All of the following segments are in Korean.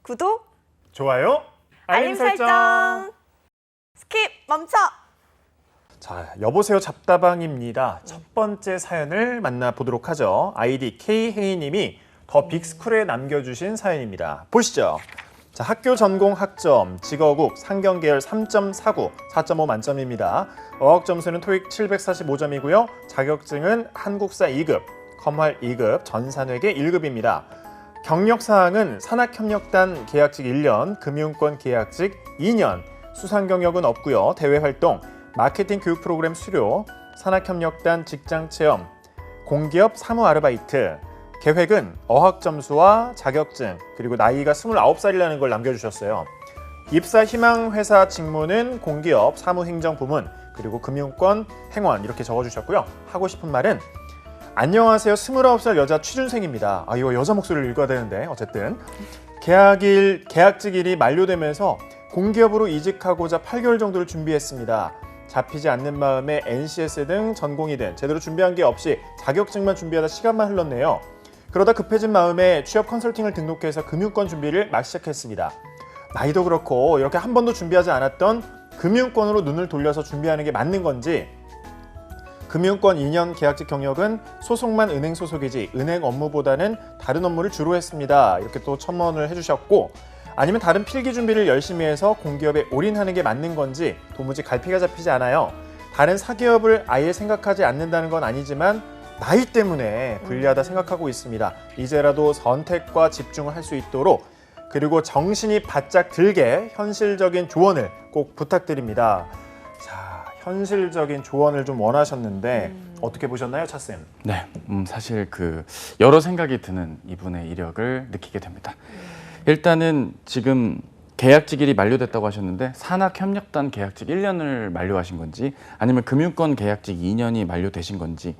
구독, 좋아요, 알림 설정. 스킵 멈춰. 자, 여보세요 잡다방입니다. 첫 번째 사연을 만나보도록 하죠. 아이디 K혜인님이 더 빅스쿨에 남겨주신 사연입니다. 보시죠. 자, 학교 전공 학점, 직어국, 상경계열 3.49, 4.5 만점입니다. 어학 점수는 토익 745점이고요. 자격증은 한국사 2급, 컴활 2급, 전산회계 1급입니다. 경력사항은 산학협력단 계약직 1년, 금융권 계약직 2년, 수상 경력은 없고요. 대외활동, 마케팅 교육 프로그램 수료, 산학협력단 직장체험, 공기업 사무 아르바이트, 계획은 어학 점수와 자격증, 그리고 나이가 29살이라는 걸 남겨주셨어요. 입사 희망 회사 직무는 공기업 사무행정부문, 그리고 금융권 행원 이렇게 적어주셨고요. 하고 싶은 말은 안녕하세요. 29살 여자 취준생입니다. 이거 여자 목소리를 읽어야 되는데 어쨌든 계약직일이 만료되면서 공기업으로 이직하고자 8개월 정도를 준비했습니다. 잡히지 않는 마음에 NCS 등 전공이든 제대로 준비한 게 없이 자격증만 준비하다 시간만 흘렀네요. 그러다 급해진 마음에 취업 컨설팅을 등록해서 금융권 준비를 막 시작했습니다. 나이도 그렇고 이렇게 한 번도 준비하지 않았던 금융권으로 눈을 돌려서 준비하는 게 맞는 건지, 금융권 2년 계약직 경력은 소속만 은행 소속이지 은행 업무보다는 다른 업무를 주로 했습니다. 이렇게 또 첨언을 해주셨고, 아니면 다른 필기 준비를 열심히 해서 공기업에 올인하는 게 맞는 건지 도무지 갈피가 잡히지 않아요. 다른 사기업을 아예 생각하지 않는다는 건 아니지만 나이 때문에 불리하다 생각하고 있습니다. 이제라도 선택과 집중을 할 수 있도록, 그리고 정신이 바짝 들게 현실적인 조언을 꼭 부탁드립니다. 자, 현실적인 조언을 좀 원하셨는데 어떻게 보셨나요, 차쌤? 네, 사실 여러 생각이 드는 이분의 이력을 느끼게 됩니다. 일단은 지금 계약직일이 만료됐다고 하셨는데 산학협력단 계약직 1년을 만료하신 건지 아니면 금융권 계약직 2년이 만료되신 건지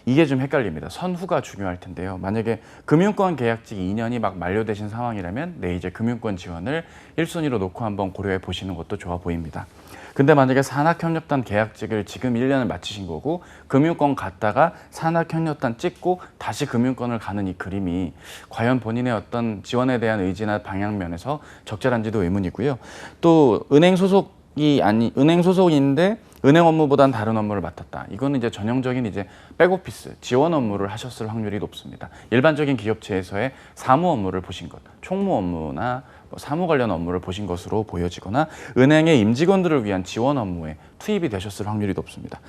이게 좀 헷갈립니다. 선후가 중요할 텐데요. 만약에 금융권 계약직 2년이 막 만료되신 상황이라면 네, 이제 금융권 지원을 1순위로 놓고 한번 고려해 보시는 것도 좋아 보입니다. 근데 만약에 산학협력단 계약직을 지금 1년을 마치신 거고 금융권 갔다가 산학협력단 찍고 다시 금융권을 가는 이 그림이 과연 본인의 어떤 지원에 대한 의지나 방향면에서 적절한지도 의문이고요. 또 은행 소속인데 은행 업무보단 다른 업무를 맡았다. 이거는 이제 전형적인 이제 백오피스, 지원 업무를 하셨을 확률이 높습니다. 일반적인 기업체에서의 사무 업무를 보신 것, 총무 업무나 사무 관련 업무를 보신 것으로 보여지거나 은행의 임직원들을 위한 지원 업무에 투입이 되셨을 확률이 높습니다.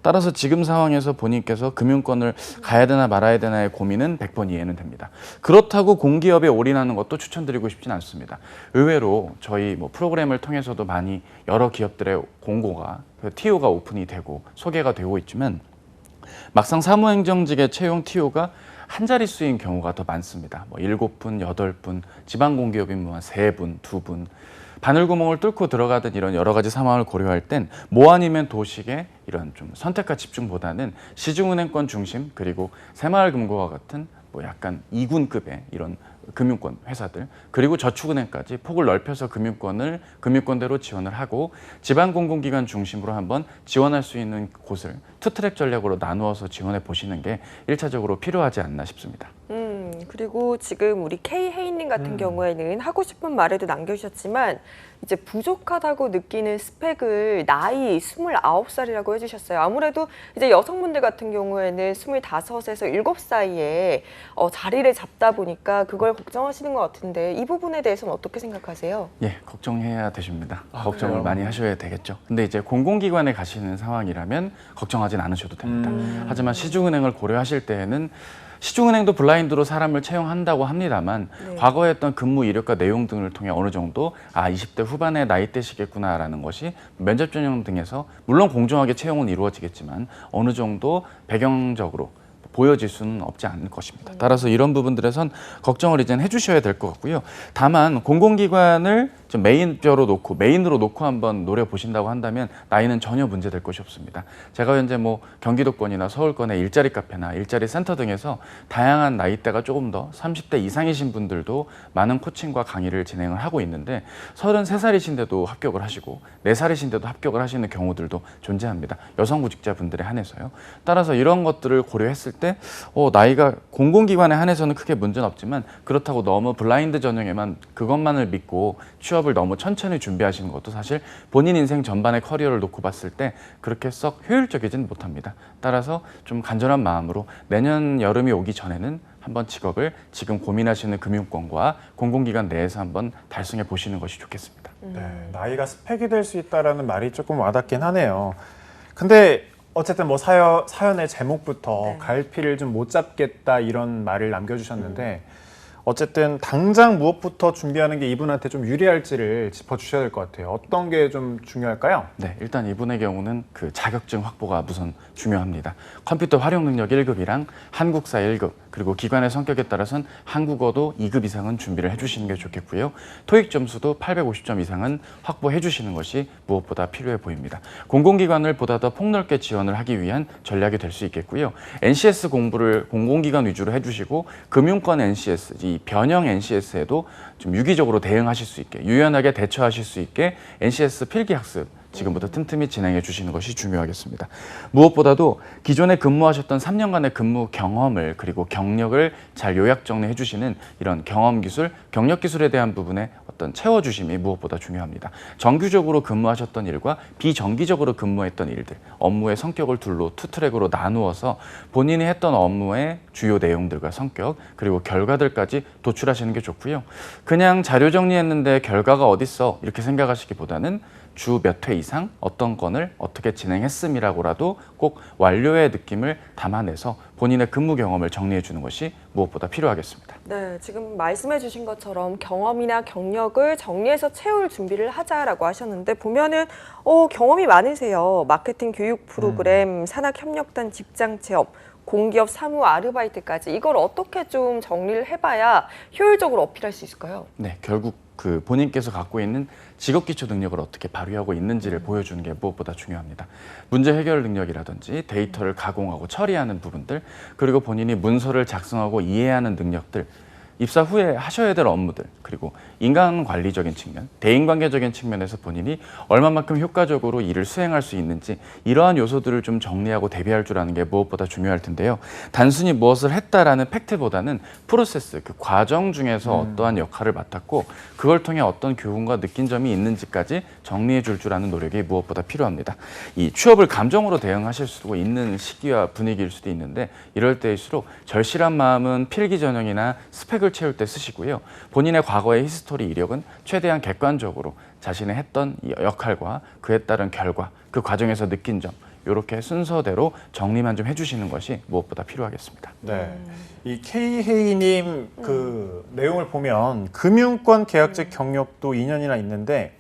따라서 지금 상황에서 본인께서 금융권을 가야 되나 말아야 되나의 고민은 100번 이해는 됩니다. 그렇다고 공기업에 올인하는 것도 추천드리고 싶진 않습니다. 의외로 저희 프로그램을 통해서도 많이 여러 기업들의 공고가, TO가 오픈이 되고 소개가 되고 있지만 막상 사무행정직의 채용 TO가 한 자릿수인 경우가 더 많습니다. 7분, 8분, 지방공기업인 3분, 2분. 바늘구멍을 뚫고 들어가던 이런 여러 가지 상황을 고려할 땐 뭐 아니면 도식의 이런 좀 선택과 집중보다는 시중은행권 중심, 그리고 새마을금고와 같은 약간 2군급의 이런 금융권 회사들, 그리고 저축은행까지 폭을 넓혀서 금융권대로 지원을 하고 지방공공기관 중심으로 한번 지원할 수 있는 곳을 투트랙 전략으로 나누어서 지원해 보시는 게 1차적으로 필요하지 않나 싶습니다. 그리고 지금 우리 K혜인님 같은 경우에는 하고 싶은 말에도 남겨주셨지만 이제 부족하다고 느끼는 스펙을 나이 29살이라고 해주셨어요. 아무래도 이제 여성분들 같은 경우에는 25에서 7 사이에 자리를 잡다 보니까 그걸 걱정하시는 것 같은데 이 부분에 대해서는 어떻게 생각하세요? 예, 걱정해야 되십니다. 걱정을 그래요? 많이 하셔야 되겠죠. 근데 이제 공공기관에 가시는 상황이라면 걱정하진 않으셔도 됩니다. 하지만 시중은행을 고려하실 때에는 시중은행도 블라인드로 사람을 채용한다고 합니다만 과거에 했던 근무 이력과 내용 등을 통해 어느 정도 20대 후반의 나이대시겠구나라는 것이 면접 전형 등에서 물론 공정하게 채용은 이루어지겠지만 어느 정도 배경적으로 보여질 수는 없지 않을 것입니다. 따라서 이런 부분들에선 걱정을 이제는 해주셔야 될 것 같고요. 다만 공공기관을 좀 메인으로 놓고 한번 노려 보신다고 한다면 나이는 전혀 문제될 것이 없습니다. 제가 현재 뭐 경기도권이나 서울권의 일자리 카페나 일자리 센터 등에서 다양한 나이대가 조금 더 30대 이상이신 분들도 많은 코칭과 강의를 진행을 하고 있는데 33살이신데도 합격을 하시고 4살이신데도 합격을 하시는 경우들도 존재합니다. 여성 구직자분들에 한해서요. 따라서 이런 것들을 고려했을 때 나이가 공공기관에 한해서는 크게 문제는 없지만 그렇다고 너무 블라인드 전형에만 그것만을 믿고 취업을 너무 천천히 준비하시는 것도 사실 본인 인생 전반의 커리어를 놓고 봤을 때 그렇게 썩 효율적이진 못합니다. 따라서 좀 간절한 마음으로 내년 여름이 오기 전에는 한번 직업을 지금 고민하시는 금융권과 공공기관 내에서 한번 달성해 보시는 것이 좋겠습니다. 네, 나이가 스펙이 될 수 있다라는 말이 조금 와닿긴 하네요. 근데 어쨌든 뭐 사연의 제목부터 네. 갈피를 좀 못 잡겠다 이런 말을 남겨주셨는데 어쨌든 당장 무엇부터 준비하는 게 이분한테 좀 유리할지를 짚어주셔야 될 것 같아요. 어떤 게 좀 중요할까요? 네, 일단 이분의 경우는 그 자격증 확보가 우선 중요합니다. 컴퓨터 활용 능력 1급이랑 한국사 1급, 그리고 기관의 성격에 따라서는 한국어도 2급 이상은 준비를 해주시는 게 좋겠고요. 토익 점수도 850점 이상은 확보해 주시는 것이 무엇보다 필요해 보입니다. 공공기관을 보다 더 폭넓게 지원을 하기 위한 전략이 될 수 있겠고요. NCS 공부를 공공기관 위주로 해주시고 금융권 NCS, 이 변형 NCS에도 좀 유기적으로 대응하실 수 있게, 유연하게 대처하실 수 있게 NCS 필기학습 지금부터 틈틈이 진행해 주시는 것이 중요하겠습니다. 무엇보다도 기존에 근무하셨던 3년간의 근무 경험을 그리고 경력을 잘 요약 정리해 주시는 이런 경험 기술, 경력 기술에 대한 부분에 어떤 채워주심이 무엇보다 중요합니다. 정규적으로 근무하셨던 일과 비정기적으로 근무했던 일들, 업무의 성격을 둘로 투 트랙으로 나누어서 본인이 했던 업무의 주요 내용들과 성격, 그리고 결과들까지 도출하시는 게 좋고요. 그냥 자료 정리했는데 결과가 어딨어 이렇게 생각하시기보다는 주 몇 회 이상 어떤 건을 어떻게 진행했음이라고라도 꼭 완료의 느낌을 담아내서 본인의 근무 경험을 정리해 주는 것이 무엇보다 필요하겠습니다. 네, 지금 말씀해 주신 것처럼 경험이나 경력을 정리해서 채울 준비를 하자라고 하셨는데 보면은 경험이 많으세요. 마케팅 교육 프로그램, 산학협력단 직장 체험, 공기업 사무 아르바이트까지 이걸 어떻게 좀 정리를 해봐야 효율적으로 어필할 수 있을까요? 네, 결국 그 본인께서 갖고 있는 직업 기초 능력을 어떻게 발휘하고 있는지를 보여주는 게 무엇보다 중요합니다. 문제 해결 능력이라든지 데이터를 가공하고 처리하는 부분들, 그리고 본인이 문서를 작성하고 이해하는 능력들, 입사 후에 하셔야 될 업무들, 그리고 인간 관리적인 측면, 대인관계적인 측면에서 본인이 얼마만큼 효과적으로 일을 수행할 수 있는지 이러한 요소들을 좀 정리하고 대비할 줄 아는 게 무엇보다 중요할 텐데요. 단순히 무엇을 했다라는 팩트보다는 프로세스, 그 과정 중에서 어떠한 역할을 맡았고 그걸 통해 어떤 교훈과 느낀 점이 있는지까지 정리해 줄 줄 아는 노력이 무엇보다 필요합니다. 이 취업을 감정으로 대응하실 수도 있는 시기와 분위기일 수도 있는데 이럴 때일수록 절실한 마음은 필기 전형이나 스펙을 채울 때 쓰시고요. 본인의 과거의 히스토리 이력은 최대한 객관적으로 자신의 했던 역할과 그에 따른 결과, 그 과정에서 느낀 점 이렇게 순서대로 정리만 좀 해주시는 것이 무엇보다 필요하겠습니다. 네, 이 K헤이님 그 내용을 보면 금융권 계약직 경력도 2년이나 있는데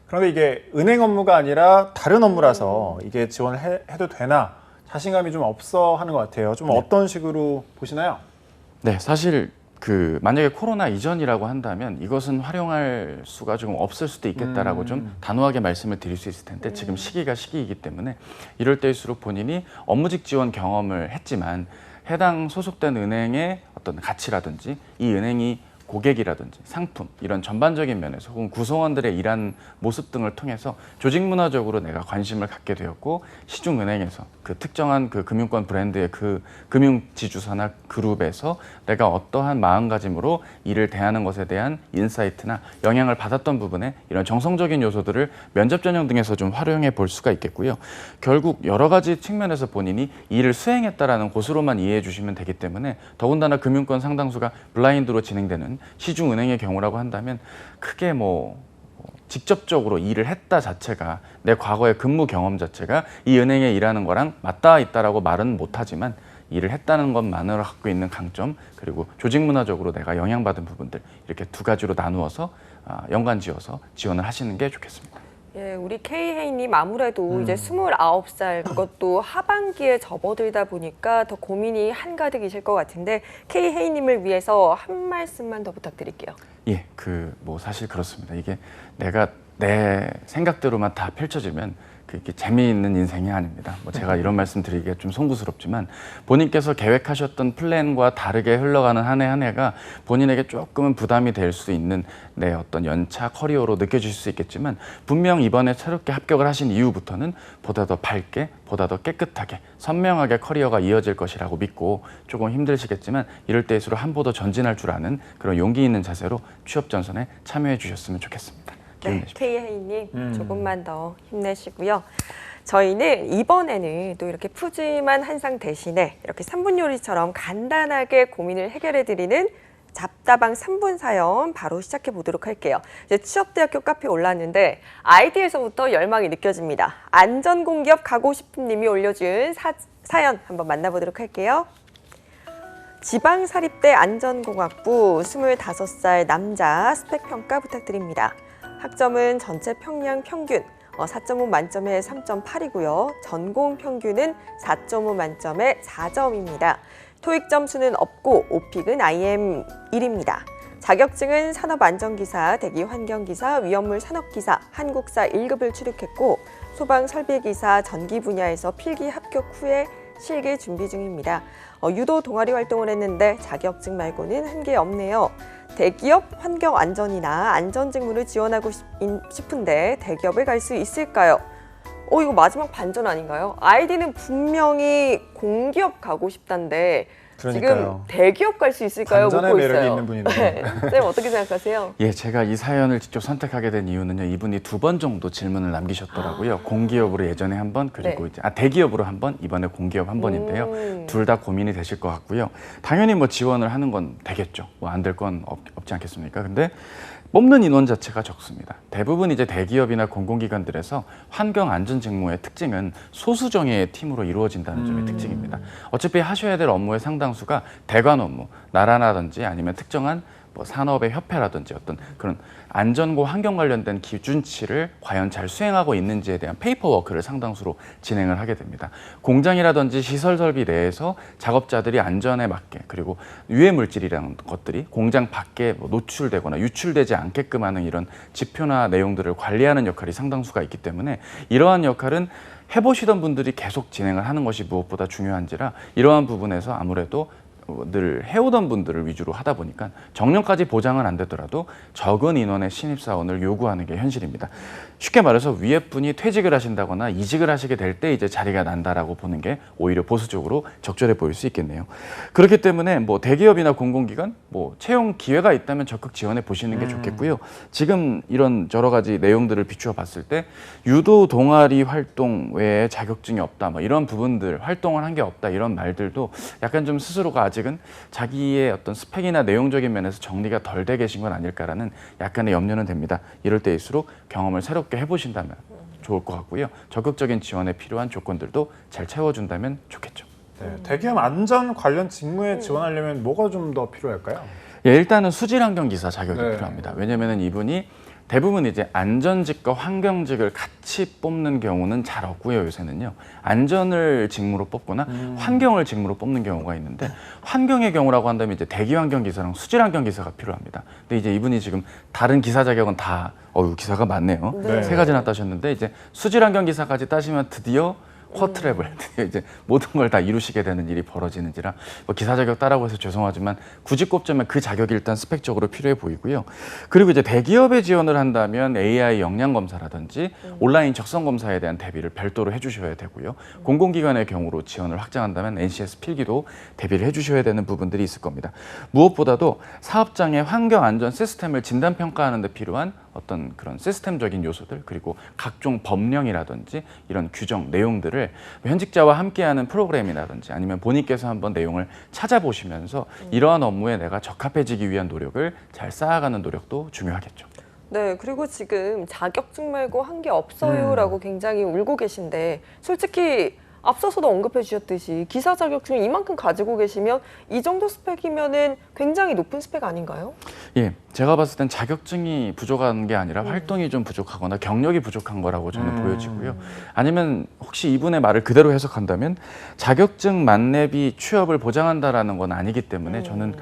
그런데 이게 은행 업무가 아니라 다른 업무라서 이게 지원을 해도 되나 자신감이 좀 없어 하는 것 같아요. 좀 어떤 식으로 보시나요? 네, 사실 그 만약에 코로나 이전이라고 한다면 이것은 활용할 수가 조금 없을 수도 있겠다라고 좀 단호하게 말씀을 드릴 수 있을 텐데 지금 시기가 시기이기 때문에 이럴 때일수록 본인이 업무직 지원 경험을 했지만 해당 소속된 은행의 어떤 가치라든지 이 은행이 고객이라든지 상품 이런 전반적인 면에서 혹은 구성원들의 일하는 모습 등을 통해서 조직 문화적으로 내가 관심을 갖게 되었고 시중은행에서 그 특정한 그 금융권 브랜드의 그 금융지주사나 그룹에서 내가 어떠한 마음가짐으로 일을 대하는 것에 대한 인사이트나 영향을 받았던 부분에 이런 정성적인 요소들을 면접 전형 등에서 좀 활용해 볼 수가 있겠고요. 결국 여러 가지 측면에서 본인이 일을 수행했다라는 곳으로만 이해해 주시면 되기 때문에 더군다나 금융권 상당수가 블라인드로 진행되는 시중은행의 경우라고 한다면 크게 직접적으로 일을 했다 자체가 내 과거의 근무 경험 자체가 이 은행에 일하는 거랑 맞닿아 있다라고 말은 못하지만 일을 했다는 것만으로 갖고 있는 강점 그리고 조직 문화적으로 내가 영향받은 부분들 이렇게 두 가지로 나누어서 연관지어서 지원을 하시는 게 좋겠습니다. 예, 우리 K헤이님 아무래도 이제 29살 그것도 하반기에 접어들다 보니까 더 고민이 한가득이실 것 같은데 K헤이님을 위해서 한 말씀만 더 부탁드릴게요. 예, 뭐 사실 그렇습니다. 이게 내가 내 생각대로만 다 펼쳐지면 그게 재미있는 인생이 아닙니다. 뭐 제가 이런 말씀 드리기가 좀 송구스럽지만 본인께서 계획하셨던 플랜과 다르게 흘러가는 한 해 한 해가 본인에게 조금은 부담이 될 수 있는 내 어떤 연차 커리어로 느껴질 수 있겠지만 분명 이번에 새롭게 합격을 하신 이후부터는 보다 더 밝게, 보다 더 깨끗하게, 선명하게 커리어가 이어질 것이라고 믿고 조금 힘드시겠지만 이럴 때일수록 한 보 더 전진할 줄 아는 그런 용기 있는 자세로 취업 전선에 참여해 주셨으면 좋겠습니다. 기운 네, 내십시오. K혜인님 조금만 더 힘내시고요. 저희는 이번에는 또 이렇게 푸짐한 한상 대신에 이렇게 3분 요리처럼 간단하게 고민을 해결해드리는 잡다방 3분 사연 바로 시작해 보도록 할게요. 이제 취업대학교 카페에 올랐는데 아이디에서부터 열망이 느껴집니다. 안전공기업 가고 싶은 님이 올려준 사연 한번 만나보도록 할게요. 지방사립대 안전공학부 25살 남자 스펙 평가 부탁드립니다. 학점은 전체 평량 평균 4.5 만점에 3.8이고요. 전공 평균은 4.5 만점에 4점입니다. 토익 점수는 없고 오픽은 IM 1입니다. 자격증은 산업안전기사, 대기환경기사, 위험물 산업기사, 한국사 1급을 취득했고 소방설비기사, 전기 분야에서 필기 합격 후에 실기 준비 중입니다. 유도 동아리 활동을 했는데 자격증 말고는 한 게 없네요. 대기업 환경안전이나 안전직무를 지원하고 싶은데 대기업에 갈 수 있을까요? 이거 마지막 반전 아닌가요? 아이디는 분명히 공기업 가고 싶다는데 그러니까요. 지금 대기업 갈 수 있을까요? 반전의 묻고 매력이 있어요. 있는 분이네요. 네. 쌤 어떻게 생각하세요? 예, 제가 이 사연을 직접 선택하게 된 이유는요. 이분이 2번 정도 질문을 남기셨더라고요. 공기업으로 예전에 한 번, 그리고 네. 이제 대기업으로 한 번, 이번에 공기업 한 번인데요. 둘 다 고민이 되실 것 같고요. 당연히 뭐 지원을 하는 건 되겠죠. 뭐 안 될 건 없지 않겠습니까? 근데 뽑는 인원 자체가 적습니다. 대부분 이제 대기업이나 공공기관들에서 환경안전직무의 특징은 소수 정예의 팀으로 이루어진다는 점이 특징입니다. 어차피 하셔야 될 업무의 상당수가 대관 업무, 나라라든지 아니면 특정한 뭐 산업의 협회라든지 어떤 그런 안전과 환경 관련된 기준치를 과연 잘 수행하고 있는지에 대한 페이퍼워크를 상당수로 진행을 하게 됩니다. 공장이라든지 시설 설비 내에서 작업자들이 안전에 맞게 그리고 유해 물질이라는 것들이 공장 밖에 노출되거나 유출되지 않게끔 하는 이런 지표나 내용들을 관리하는 역할이 상당수가 있기 때문에 이러한 역할은 해보시던 분들이 계속 진행을 하는 것이 무엇보다 중요한지라 이러한 부분에서 아무래도 늘 해오던 분들을 위주로 하다 보니까 정년까지 보장은 안 되더라도 적은 인원의 신입사원을 요구하는 게 현실입니다. 쉽게 말해서 위에 분이 퇴직을 하신다거나 이직을 하시게 될 때 이제 자리가 난다라고 보는 게 오히려 보수적으로 적절해 보일 수 있겠네요. 그렇기 때문에 뭐 대기업이나 공공기관 뭐 채용 기회가 있다면 적극 지원해 보시는 게 좋겠고요. 지금 이런 여러 가지 내용들을 비추어 봤을 때 유도 동아리 활동 외에 자격증이 없다 뭐 이런 부분들 활동을 한 게 없다 이런 말들도 약간 좀 스스로가 아직은 자기의 어떤 스펙이나 내용적인 면에서 정리가 덜 돼 계신 건 아닐까라는 약간의 염려는 됩니다. 이럴 때일수록 경험을 새롭게 해보신다면 좋을 것 같고요. 적극적인 지원에 필요한 조건들도 잘 채워준다면 좋겠죠. 네, 대기업 안전 관련 직무에 지원하려면 뭐가 좀 더 필요할까요? 예, 일단은 수질환경기사 자격이 네. 필요합니다. 왜냐하면 이분이 대부분 이제 안전직과 환경직을 같이 뽑는 경우는 잘 없고요. 요새는요. 안전을 직무로 뽑거나 환경을 직무로 뽑는 경우가 있는데 환경의 경우라고 한다면 이제 대기환경기사랑 수질환경기사가 필요합니다. 근데 이제 이분이 지금 다른 기사 자격은 다 기사가 많네요. 네. 3가지나 따셨는데 이제 수질환경기사까지 따시면 드디어 쿼트랩을 이제 모든 걸 다 이루시게 되는 일이 벌어지는지라 뭐 기사 자격 따라고 해서 죄송하지만 굳이 꼽자면 그 자격이 일단 스펙적으로 필요해 보이고요. 그리고 이제 대기업에 지원을 한다면 AI 역량 검사라든지 온라인 적성 검사에 대한 대비를 별도로 해주셔야 되고요. 공공기관의 경우로 지원을 확장한다면 NCS 필기도 대비를 해주셔야 되는 부분들이 있을 겁니다. 무엇보다도 사업장의 환경 안전 시스템을 진단 평가하는 데 필요한 어떤 그런 시스템적인 요소들 그리고 각종 법령이라든지 이런 규정 내용들을 현직자와 함께하는 프로그램이라든지 아니면 본인께서 한번 내용을 찾아보시면서 이러한 업무에 내가 적합해지기 위한 노력을 잘 쌓아가는 노력도 중요하겠죠. 네, 그리고 지금 자격증 말고 한 게 없어요라고 굉장히 울고 계신데 솔직히 앞서서도 언급해 주셨듯이 기사 자격증을 이만큼 가지고 계시면 이 정도 스펙이면은 굉장히 높은 스펙 아닌가요? 예, 제가 봤을 땐 자격증이 부족한 게 아니라 활동이 좀 부족하거나 경력이 부족한 거라고 저는 보여지고요. 아니면 혹시 이분의 말을 그대로 해석한다면 자격증 만렙이 취업을 보장한다라는 건 아니기 때문에 저는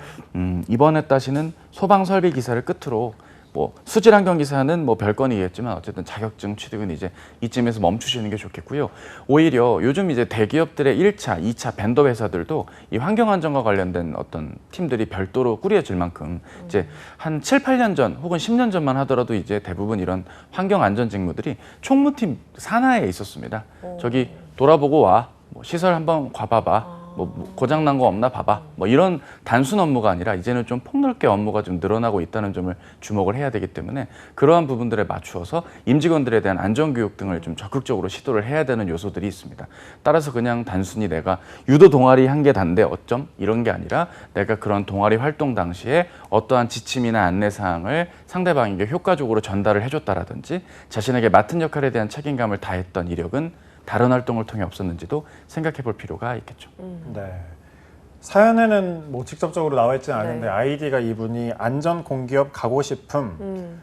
이번에 따시는 소방설비 기사를 끝으로 뭐 수질환경 기사는 뭐 별건이겠지만 어쨌든 자격증 취득은 이제 이쯤에서 멈추시는 게 좋겠고요. 오히려 요즘 이제 대기업들의 1차, 2차 벤더 회사들도 이 환경 안전과 관련된 어떤 팀들이 별도로 꾸려질 만큼 이제 한 7, 8년 전 혹은 10년 전만 하더라도 이제 대부분 이런 환경 안전 직무들이 총무팀 산하에 있었습니다. 저기 돌아보고 와. 뭐 시설 한번 가봐봐. 뭐 고장 난 거 없나 봐봐. 뭐 이런 단순 업무가 아니라 이제는 좀 폭넓게 업무가 좀 늘어나고 있다는 점을 주목을 해야 되기 때문에 그러한 부분들에 맞추어서 임직원들에 대한 안전 교육 등을 좀 적극적으로 시도를 해야 되는 요소들이 있습니다. 따라서 그냥 단순히 내가 유도 동아리 한 개 단데 어쩜 이런 게 아니라 내가 그런 동아리 활동 당시에 어떠한 지침이나 안내 사항을 상대방에게 효과적으로 전달을 해줬다라든지 자신에게 맡은 역할에 대한 책임감을 다했던 이력은 다른 활동을 통해 없었는지도 생각해 볼 필요가 있겠죠. 네. 사연에는 뭐 직접적으로 나와 있지는 않은데 네. 아이디가 이분이 안전 공기업 가고 싶음.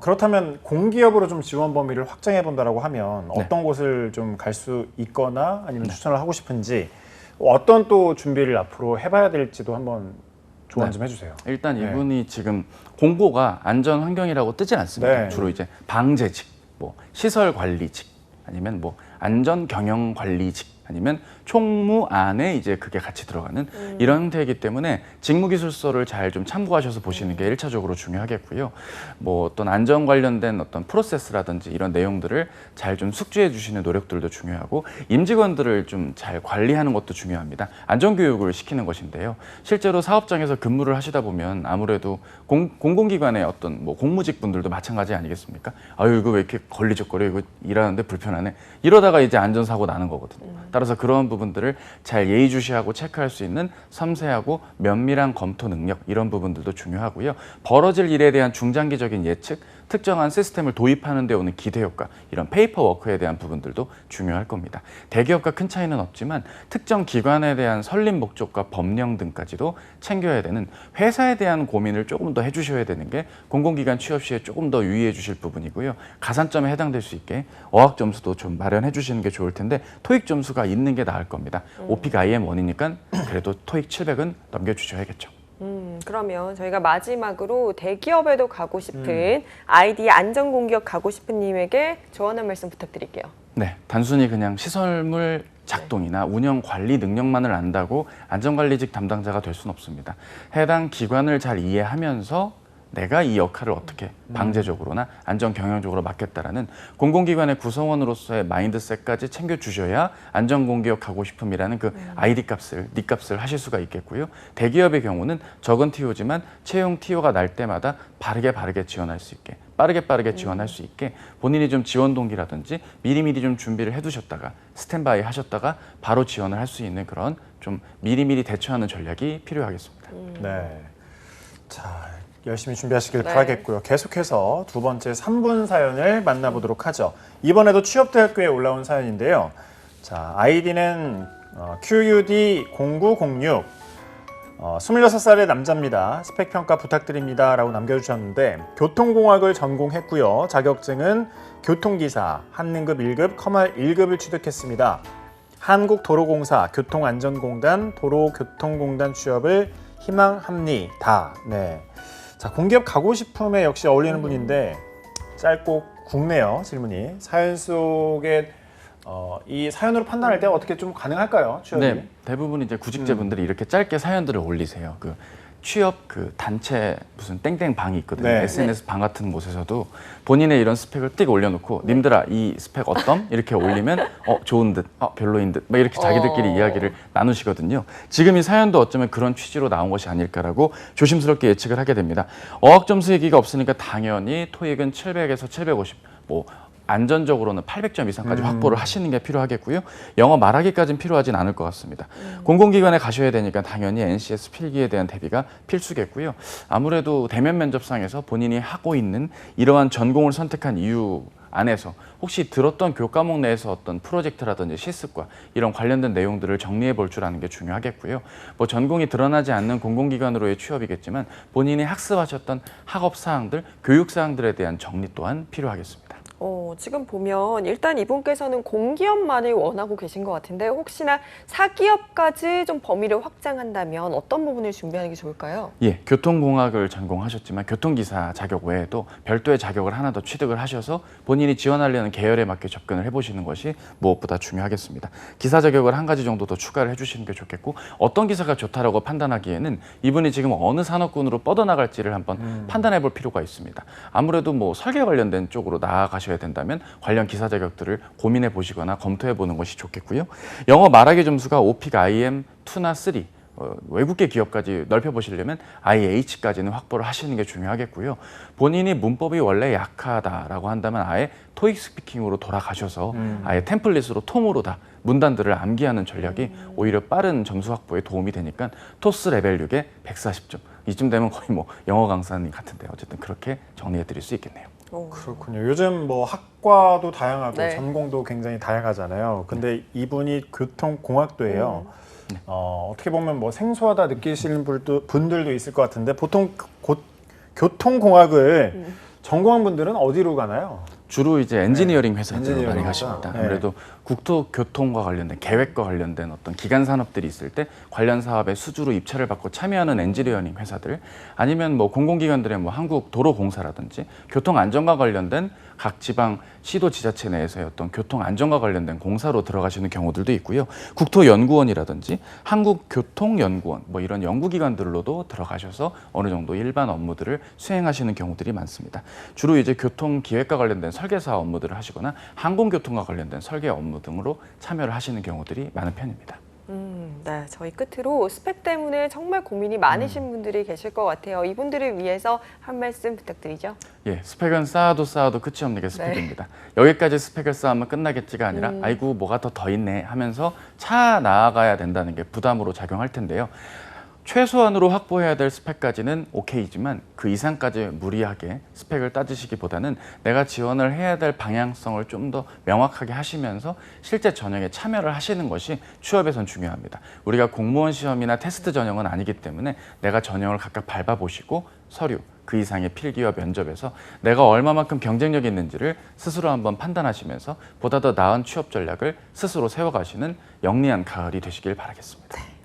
그렇다면 공기업으로 좀 지원 범위를 확장해 본다라고 하면 어떤 곳을 좀 갈 수 있거나 아니면 추천을 하고 싶은지 어떤 또 준비를 앞으로 해봐야 될지도 한번 조언 좀 해주세요. 일단 네. 이분이 지금 공고가 안전 환경이라고 뜨진 않습니다. 네. 주로 이제 방재직, 뭐 시설 관리직, 아니면 뭐 안전 경영 관리직, 아니면 총무 안에 이제 그게 같이 들어가는 이런 형태이기 때문에 직무기술서를 잘 좀 참고하셔서 보시는 게 1차적으로 중요하겠고요. 뭐 어떤 안전 관련된 어떤 프로세스라든지 이런 내용들을 잘 좀 숙지해 주시는 노력들도 중요하고 임직원들을 좀 잘 관리하는 것도 중요합니다. 안전교육을 시키는 것인데요. 실제로 사업장에서 근무를 하시다 보면 아무래도 공공기관의 어떤 뭐 공무직 분들도 마찬가지 아니겠습니까? 아유 이거 왜 이렇게 걸리적거려, 이거 일하는데 불편하네, 이러다가 이제 안전사고 나는 거거든요. 따라서 그런 부분들을 잘 예의주시하고 체크할 수 있는 섬세하고 면밀한 검토 능력, 이런 부분들도 중요하고요. 벌어질 일에 대한 중장기적인 예측, 특정한 시스템을 도입하는 데 오는 기대 효과, 이런 페이퍼워크에 대한 부분들도 중요할 겁니다. 대기업과 큰 차이는 없지만 특정 기관에 대한 설립 목적과 법령 등까지도 챙겨야 되는, 회사에 대한 고민을 조금 더 해주셔야 되는 게 공공기관 취업 시에 조금 더 유의해 주실 부분이고요. 가산점에 해당될 수 있게 어학 점수도 좀 마련해 주시는 게 좋을 텐데 토익 점수가 있는 게 나을 겁니다. 오픽 IM1이니까 그래도 토익 700은 넘겨주셔야겠죠. 그러면 저희가 마지막으로 대기업에도 가고 싶은 아이디 안전공기업 가고 싶은 님에게 조언 한 말씀 부탁드릴게요. 네, 단순히 그냥 시설물 작동이나 운영 관리 능력만을 안다고 안전관리직 담당자가 될 수는 없습니다. 해당 기관을 잘 이해하면서 내가 이 역할을 어떻게 방제적으로나 안전 경영적으로 맡겠다라는 공공기관의 구성원으로서의 마인드셋까지 챙겨주셔야 안전공기업 가고 싶음이라는 그 아이디 값을, 닉 값을 하실 수가 있겠고요. 대기업의 경우는 적은 TO지만 채용 TO가 날 때마다 빠르게 지원할 수 있게, 빠르게 지원할 수 있게 본인이 좀 지원 동기라든지 미리미리 좀 준비를 해두셨다가 스탠바이 하셨다가 바로 지원을 할 수 있는 그런 좀 미리미리 대처하는 전략이 필요하겠습니다. 네. 자, 열심히 준비하시길 네. 바라겠고요. 계속해서 두 번째 3분 사연을 만나보도록 하죠. 이번에도 취업대학교에 올라온 사연인데요. 자, 아이디는 QUD0906 26살의 남자입니다. 스펙 평가 부탁드립니다. 라고 남겨주셨는데 교통공학을 전공했고요. 자격증은 교통기사, 한능급 1급, 커말 1급을 취득했습니다. 한국도로공사, 교통안전공단, 도로교통공단 취업을 희망합니다. 네. 자, 공기업 가고 싶음에 역시 어울리는 분인데 짧고 굵네요, 질문이. 사연 속에 이 사연으로 판단할 때 어떻게 좀 가능할까요, 취업이? 네, 대부분 이제 구직자분들이 이렇게 짧게 사연들을 올리세요. 그 취업 그 단체 무슨 땡땡 방이 있거든요. 네. SNS 방 같은 곳에서도 본인의 이런 스펙을 띡 올려놓고 님들아 이 스펙 어떤? 이렇게 올리면 좋은 듯, 별로인 듯, 막 이렇게 자기들끼리 이야기를 나누시거든요. 지금 이 사연도 어쩌면 그런 취지로 나온 것이 아닐까라고 조심스럽게 예측을 하게 됩니다. 어학 점수 얘기가 없으니까 당연히 토익은 700에서 750, 뭐 안전적으로는 800점 이상까지 확보를 하시는 게 필요하겠고요. 영어 말하기까지는 필요하진 않을 것 같습니다. 공공기관에 가셔야 되니까 당연히 NCS 필기에 대한 대비가 필수겠고요. 아무래도 대면 면접상에서 본인이 하고 있는 이러한 전공을 선택한 이유 안에서 혹시 들었던 교과목 내에서 어떤 프로젝트라든지 실습과 이런 관련된 내용들을 정리해 볼 줄 아는 게 중요하겠고요. 뭐 전공이 드러나지 않는 공공기관으로의 취업이겠지만 본인이 학습하셨던 학업 사항들, 교육 사항들에 대한 정리 또한 필요하겠습니다. 지금 보면 일단 이분께서는 공기업만을 원하고 계신 것 같은데 혹시나 사기업까지 좀 범위를 확장한다면 어떤 부분을 준비하는 게 좋을까요? 예, 교통공학을 전공하셨지만 교통기사 자격 외에도 별도의 자격을 하나 더 취득을 하셔서 본인이 지원하려는 계열에 맞게 접근을 해보시는 것이 무엇보다 중요하겠습니다. 기사 자격을 한 가지 정도 더 추가를 해주시는 게 좋겠고 어떤 기사가 좋다라고 판단하기에는 이분이 지금 어느 산업군으로 뻗어나갈지를 한번 판단해 볼 필요가 있습니다. 아무래도 뭐 설계 관련된 쪽으로 나아가셔야 된다면 관련 기사 자격들을 고민해 보시거나 검토해 보는 것이 좋겠고요. 영어 말하기 점수가 오픽 IM2나 3 외국계 기업까지 넓혀보시려면 IH까지는 확보를 하시는 게 중요하겠고요. 본인이 문법이 원래 약하다라고 한다면 아예 토익 스피킹으로 돌아가셔서 아예 템플릿으로 톰으로 다 문단들을 암기하는 전략이 오히려 빠른 점수 확보에 도움이 되니까 토스 레벨 6에 140점. 이쯤 되면 거의 뭐 영어 강사님 같은데 어쨌든 그렇게 정리해 드릴 수 있겠네요. 그렇군요. 요즘 뭐 학과도 다양하고 네. 전공도 굉장히 다양하잖아요. 근데 이분이 교통공학도예요. 어떻게 보면 뭐 생소하다 느끼시는 분들도 있을 것 같은데 보통 교통공학을 전공한 분들은 어디로 가나요? 주로 이제 엔지니어링 회사들로 엔지니어링 많이 회사. 가십니다. 네. 아무래도 국토교통과 관련된 계획과 관련된 어떤 기간 산업들이 있을 때 관련 사업에 수주로 입찰을 받고 참여하는 엔지니어링 회사들 아니면 뭐 공공기관들의 뭐 한국도로공사라든지 교통안전과 관련된 각 지방 시도 지자체 내에서의 어떤 교통안전과 관련된 공사로 들어가시는 경우들도 있고요. 국토연구원이라든지 한국교통연구원 뭐 이런 연구기관들로도 들어가셔서 어느 정도 일반 업무들을 수행하시는 경우들이 많습니다. 주로 이제 교통기획과 관련된 설계사 업무들을 하시거나 항공교통과 관련된 설계 업무 등으로 참여를 하시는 경우들이 많은 편입니다. 네, 저희 끝으로 스펙 때문에 정말 고민이 많으신 분들이 계실 것 같아요. 이분들을 위해서 한 말씀 부탁드리죠. 예, 스펙은 쌓아도 끝이 없는 게 스펙입니다. 여기까지 스펙을 쌓으면 끝나겠지가 아니라 아이고 뭐가 더 있네 하면서 차 나아가야 된다는 게 부담으로 작용할 텐데요. 최소한으로 확보해야 될 스펙까지는 오케이지만 그 이상까지 무리하게 스펙을 따지시기보다는 내가 지원을 해야 될 방향성을 좀 더 명확하게 하시면서 실제 전형에 참여를 하시는 것이 취업에선 중요합니다. 우리가 공무원 시험이나 테스트 전형은 아니기 때문에 내가 전형을 각각 밟아보시고 서류, 그 이상의 필기와 면접에서 내가 얼마만큼 경쟁력이 있는지를 스스로 한번 판단하시면서 보다 더 나은 취업 전략을 스스로 세워가시는 영리한 가을이 되시길 바라겠습니다.